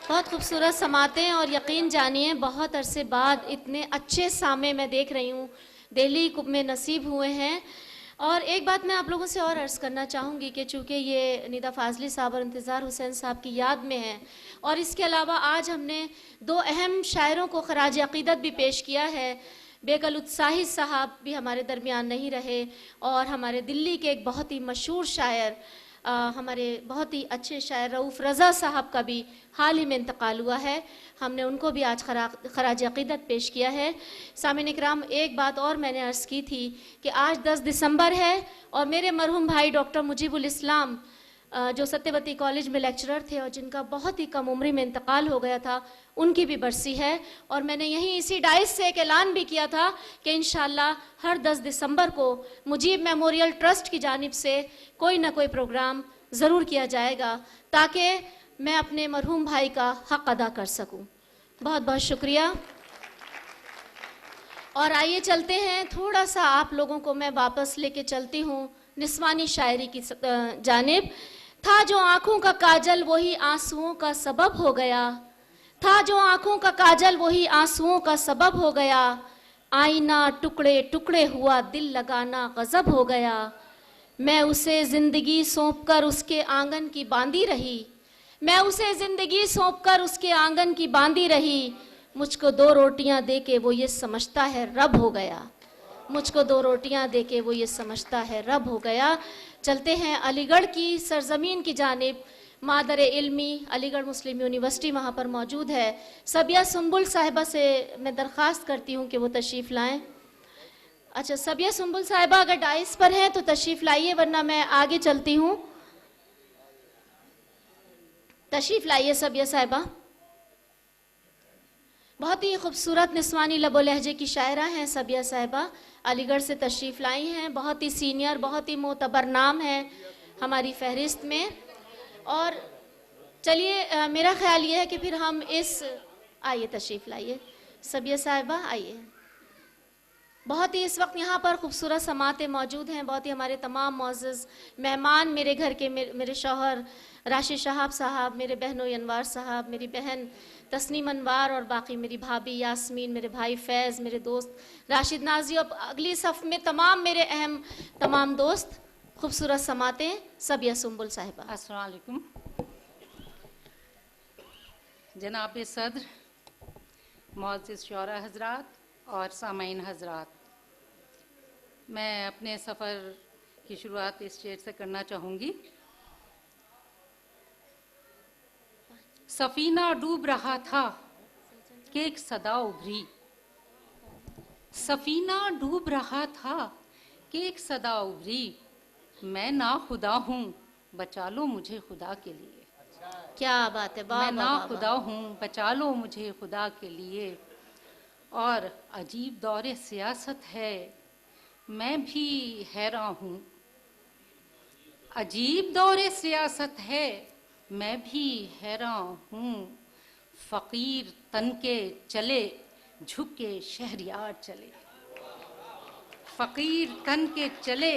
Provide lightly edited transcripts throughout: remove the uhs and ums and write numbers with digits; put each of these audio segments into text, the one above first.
बहुत खूबसूरत समातें, और यकीन जानिए बहुत अरसे बाद इतने अच्छे सामे मैं देख रही हूँ दिल्ली में नसीब हुए हैं। और एक बात मैं आप लोगों से और अर्ज़ करना चाहूँगी कि चूँकि ये निदा फाजली साहब और इंतज़ार हुसैन साहब की याद में है, और इसके अलावा आज हमने दो अहम शायरों को खराज अक़ीदत भी पेश किया है। बेकल उत्साही साहब भी हमारे दरमियान नहीं रहे, और हमारे दिल्ली के एक बहुत ही मशहूर शायर, हमारे बहुत ही अच्छे शायर रऊफ़ रज़ा साहब का भी हाल ही में इंतकाल हुआ है। हमने उनको भी आज खराज अक़ीदत पेश किया है। सामीन इकराम, एक बात और मैंने अर्ज़ की थी कि आज 10 दिसंबर है, और मेरे मरहूम भाई डॉक्टर मुजीबुल इस्लाम जो सत्यवती कॉलेज में लेक्चरर थे और जिनका बहुत ही कम उम्र में इंतकाल हो गया था, उनकी भी बरसी है। और मैंने यहीं इसी डाइस से एक ऐलान भी किया था कि इंशाअल्लाह हर 10 दिसंबर को मुजीब मेमोरियल ट्रस्ट की जानिब से कोई ना कोई प्रोग्राम ज़रूर किया जाएगा, ताकि मैं अपने मरहूम भाई का हक़ अदा कर सकूं। बहुत बहुत शुक्रिया। और आइए चलते हैं, थोड़ा सा आप लोगों को मैं वापस लेके चलती हूँ निस्वानी शायरी की जानिब। था जो आँखों का काजल वही आंसुओं का सबब हो गया, था जो आँखों का काजल वही आंसुओं का सबब हो गया, आईना टुकड़े टुकड़े हुआ दिल लगाना गज़ब हो गया। मैं उसे ज़िंदगी सौंप कर उसके आंगन की बांधी रही, मैं उसे ज़िंदगी सौंप कर उसके आंगन की बांधी रही, मुझको 2 रोटियां दे के वो ये समझता है रब हो गया, मुझको 2 रोटियां दे के वो ये समझता है रब हो गया। चलते हैं अलीगढ़ की सरजमीन की जानिब। मादर इल्मी अलीगढ़ मुस्लिम यूनिवर्सिटी वहाँ पर मौजूद है। सबिया सुंबुल साहिबा से मैं दरख्वास्त करती हूँ कि वो तशरीफ़ लाएँ। अच्छा, सबिया सुंबुल साहिबा अगर डाइस पर हैं तो तशरीफ़ लाइए, वरना मैं आगे चलती हूँ। तशरीफ़ लाइए सबिया साहिबा। बहुत ही खूबसूरत निस्वानी लबो लहजे की शायरा हैं सबिया साहिबा, अलीगढ़ से तशरीफ़ लाई हैं। बहुत ही सीनियर, बहुत ही मोतबर नाम है हमारी फहरिस्त में। और चलिए, मेरा ख्याल ये है कि फिर हम आइए तशरीफ़ लाइए सबिया साहिबा, आइए। बहुत ही इस वक्त यहाँ पर खूबसूरत समातें मौजूद हैं। बहुत ही हमारे तमाम मोअज़्ज़ज़ मेहमान, मेरे घर के मेरे शौहर राशिद शहाब साहब, मेरे बहनोई अनवार साहब, मेरी बहन तस्नीम अनवार, और बाकी मेरी भाभी यास्मीन, मेरे भाई फैज़, मेरे दोस्त राशिद नाजी, और अगली सफ़ में तमाम मेरे अहम तमाम दोस्त। खूबसूरत समातें सबिया सुंबुल साहिबा। अस्सलाम वालेकुम। जनाब सदर, मुअज़्ज़िज़ शुरा हज़रात और सामाईन हज़रात, मैं अपने सफ़र की शुरुआत इस शेर से करना चाहूँगी। सफ़ीना डूब रहा था कि एक सदा उभरी, सफ़ीना डूब रहा था कि एक सदा उभरी, मैं ना खुदा हूँ बचा लो मुझे खुदा के लिए। क्या बात है, मैं ना खुदा हूँ बचा लो मुझे खुदा के लिए। और अजीब दौरे सियासत है मैं भी हैरान हूँ, अजीब दौरे सियासत है मैं भी हैरान हूँ, फ़कीर तन के चले झुक के शहरियार चले, फ़कीर तन के चले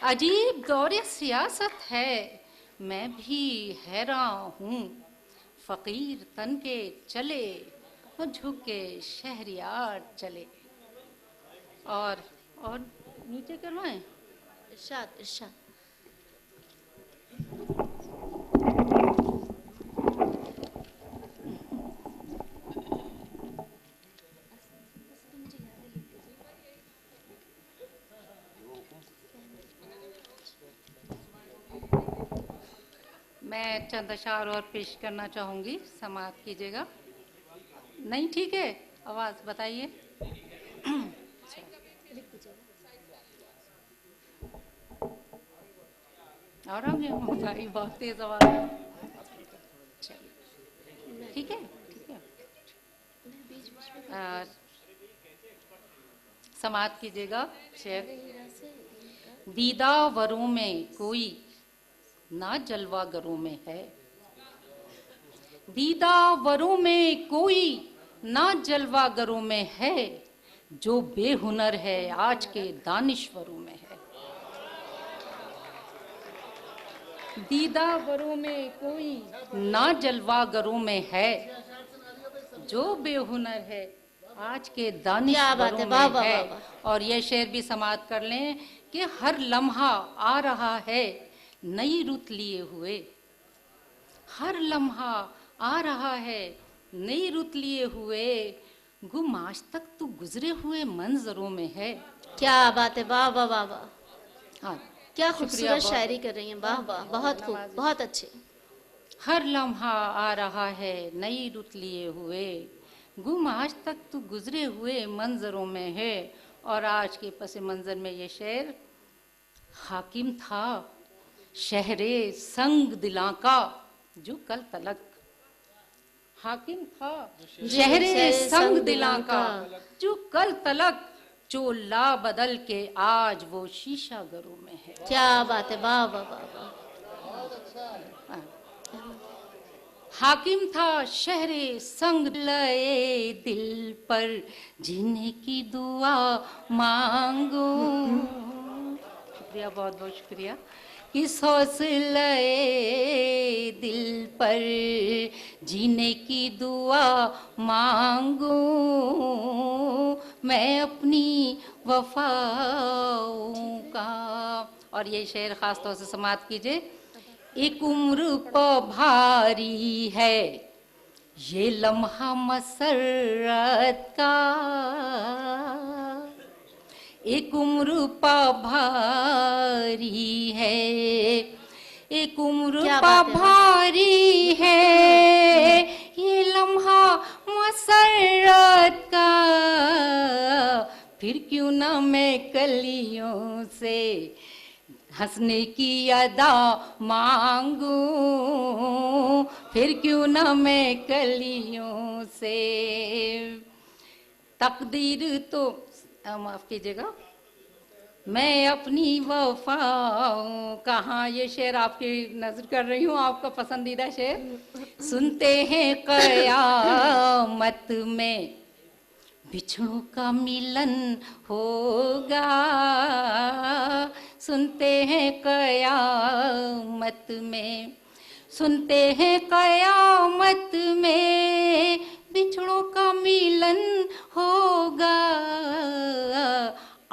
अजीब दौरे सियासत है मैं भी हैरान हूँ, फ़कीर तन के चले झुक के शहरियार चले। और नीचे करवाएं। इरशाद इरशाद। मैं चंद अशार और पेश करना चाहूँगी, समाअत कीजिएगा। नहीं ठीक है, आवाज़ बताइए। और हम भाई बहुत तेज आवाज़, ठीक है ठीक है। समाअत कीजिएगा। शेर। दीदावरों में कोई ना जलवागरों में है, दीदावरों में कोई ना जलवागरों में है, जो बेहुनर है आज के दानिश्वरों में है। दीदावरों में कोई ना जलवागरों में है, जो बेहुनर है आज के क्या बात है, दानिशवरों वाह में वाह है। वाह वाह। और ये शेर भी समाप्त कर लें कि हर लम्हा आ रहा है नई रुत लिए हुए, हर लम्हा आ रहा है नई रुत लिए हुए, गुम आज तक तू गुजरे हुए मंजरों में है। क्या बात है, वाह वाह वाह वाह। हाँ, क्या शुक्रिया खूबसूरत बहुत। शायरी कर रही हैं, वाह वाह, बहुत खूब, बहुत अच्छे। हर लम्हा आ रहा है नई रुत लिए हुए, गुम आज तक तू गुजरे हुए मंजरों में है। और आज के पस मंजर में ये शेर, हाकिम था शहरे संग दिलां का जो कल तलक, हाकिम था शहरे संग दिलां का जो कल तलक, जो ला बदल के आज वो शीशा घरों में है। क्या बात है, वाह वाह वाह वाह। हाकिम था शहरे संग लए दिल पर जीने की दुआ मांगो। शुक्रिया, बहुत बहुत शुक्रिया। इस हौसले दिल पर जीने की दुआ मांगो, मैं अपनी वफाओं का। और ये शेर खास तौर से समाप्त कीजिए। एक उम्र पर भारी है ये लम्हा मसरत का, एक उम्र पर भारी है, एक उम्र पर भारी है ये लम्हा मसरत का, फिर क्यों ना मैं कलियों से हंसने की अदा मांगू, फिर क्यों ना मैं कलियों से। तकदीर तो माफ कीजिएगा, मैं अपनी वफाओं। कहाँ ये शेर आपकी नजर कर रही हूँ, आपका पसंदीदा शेर। सुनते हैं कयामत में बिछड़ों का मिलन होगा, सुनते हैं कयामत में, सुनते हैं कयामत में बिछड़ों का मिलन होगा,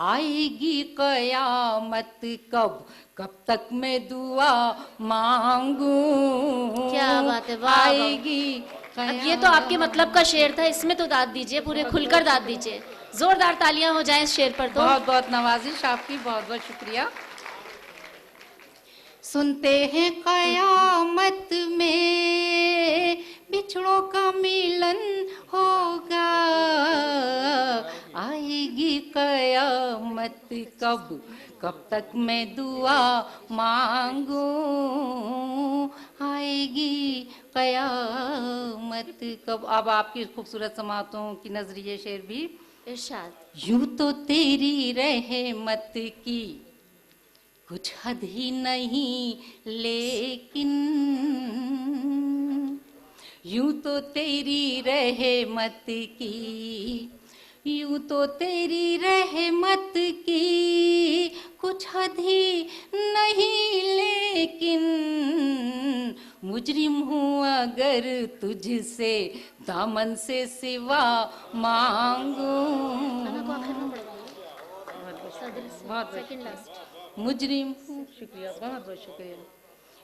आएगी कयामत कब, कब तक मैं दुआ मांगू। क्या बात है, वाह आएगी। अब ये तो आपके मतलब का शेर था, इसमें तो दाद दीजिए, पूरे खुलकर दाद दीजिए, जोरदार तालियां हो जाएं इस शेर पर तो। बहुत बहुत नवाजिश आपकी, बहुत बहुत शुक्रिया। सुनते हैं कयामत में बिछड़ों का मिलन होगा, आएगी कयामत कब, कब तक मैं दुआ मांगू, आएगी कयामत कब। अब आपकी खूबसूरत समातों की नजरिए शेर भी इरशाद। यूं तो तेरी रहमत की कुछ हद ही नहीं, लेकिन यूं तो तेरी रहमत की, यूं तो तेरी रहमत की कुछ हद ही नहीं, लेकिन मुजरिम हूँ अगर तुझसे दामन से सिवा मांगू। मुजरिम हूँ, शुक्रिया, बहुत बहुत शुक्रिया।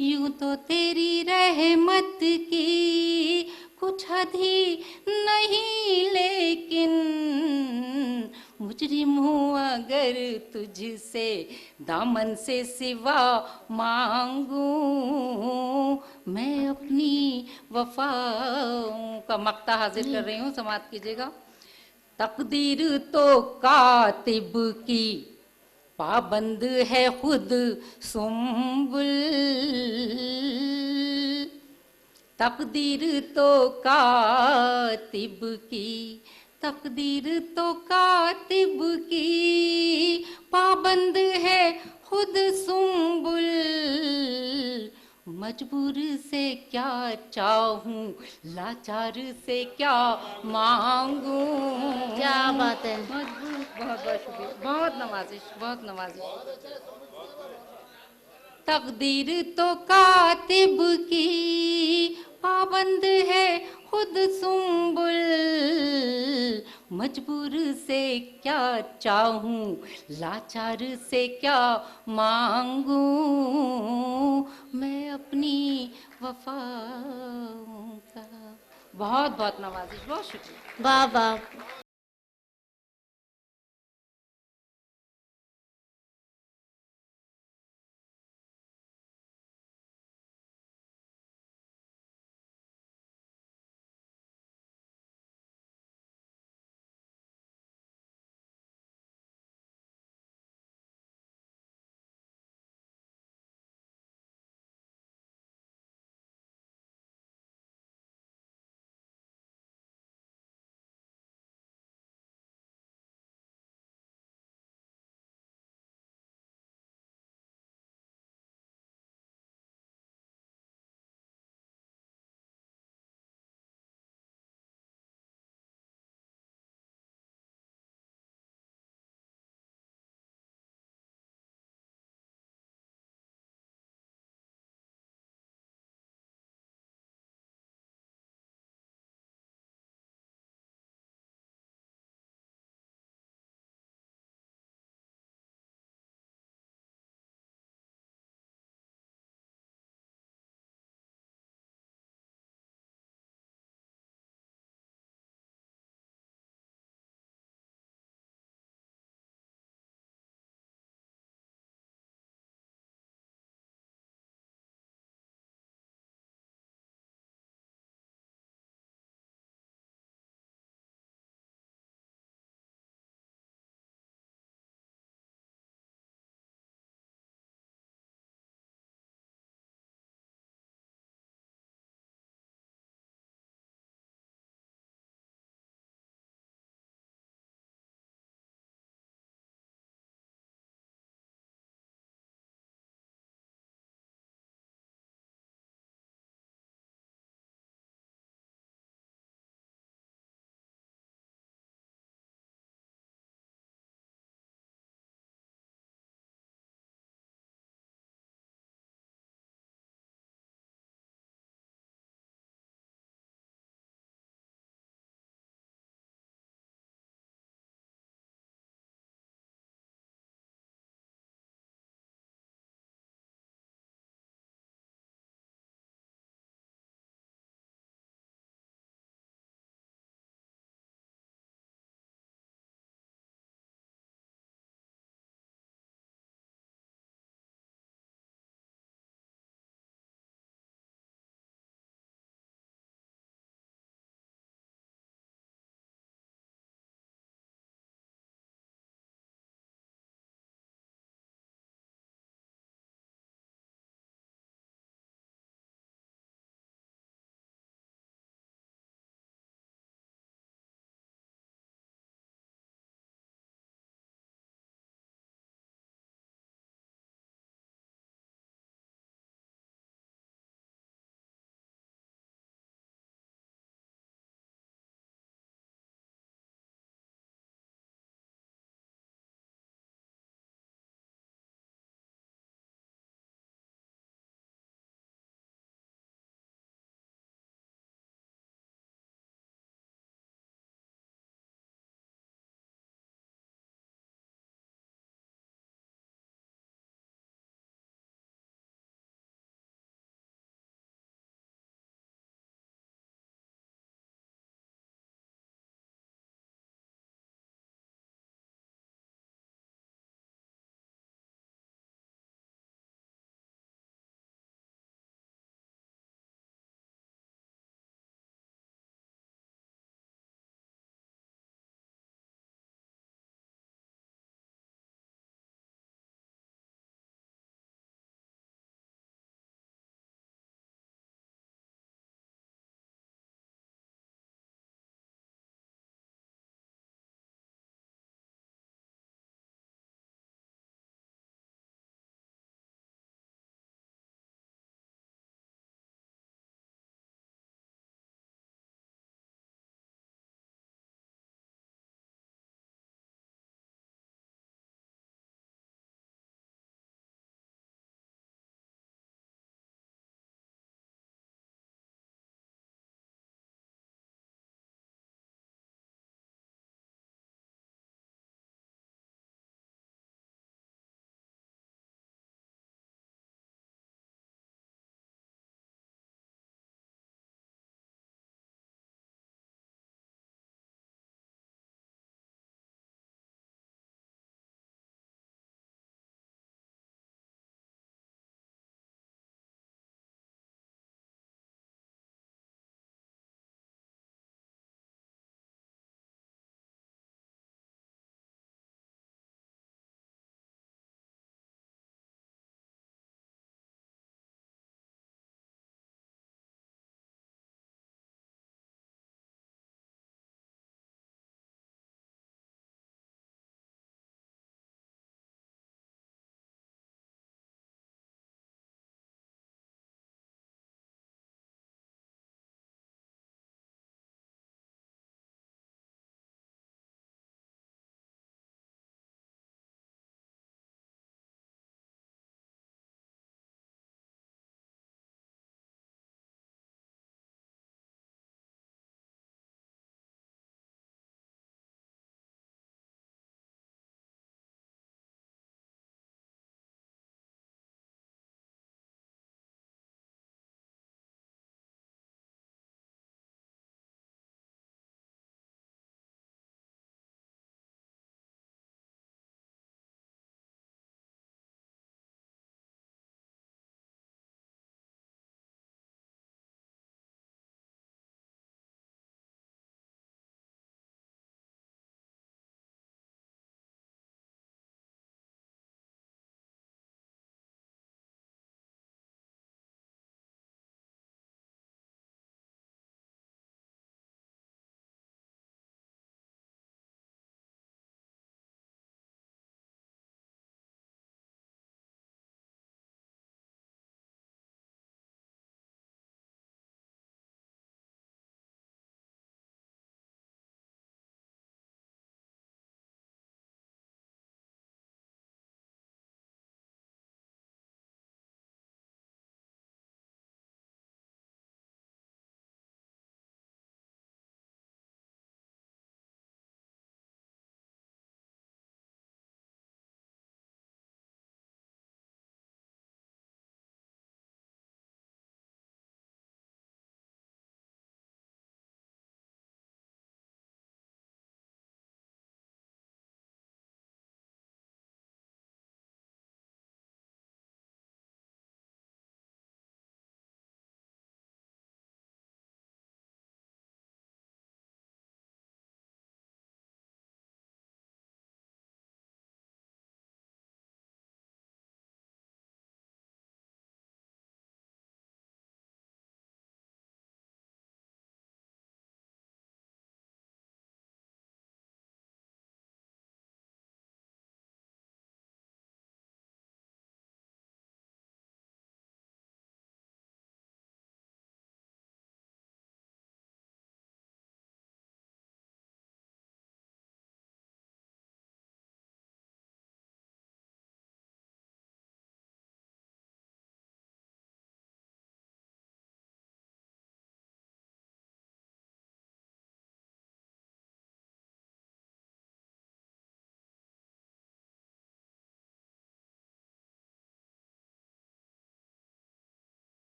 यूं तो तेरी रहमत की कुछ हद ही नहीं, लेकिन मुजरिम हूँ अगर तुझसे दामन से सिवा मांगू, मैं अपनी वफाओं का मक्ता हाजिर कर रही हूँ, समाप्त कीजिएगा। तकदीर तो कातिब की पाबंद है खुद सुम्बुल, तकदीर तो कातिब की, तकदीर तो कातिब की पाबंद है खुद सुम्बुल, मजबूर से क्या चाहूं, लाचार से क्या मांगू। क्या बात है, बहुत बहुत शुक्रिया, बहुत नवाजिश, बहुत नवाजिश। तकदीर तो कातिब की पाबंद है खुद सुंबुल, मजबूर से क्या चाहूं लाचार से क्या मांगूं, मैं अपनी वफाओं का। बहुत बहुत नवाजिश, बहुत शुक्रिया। वाह वाह,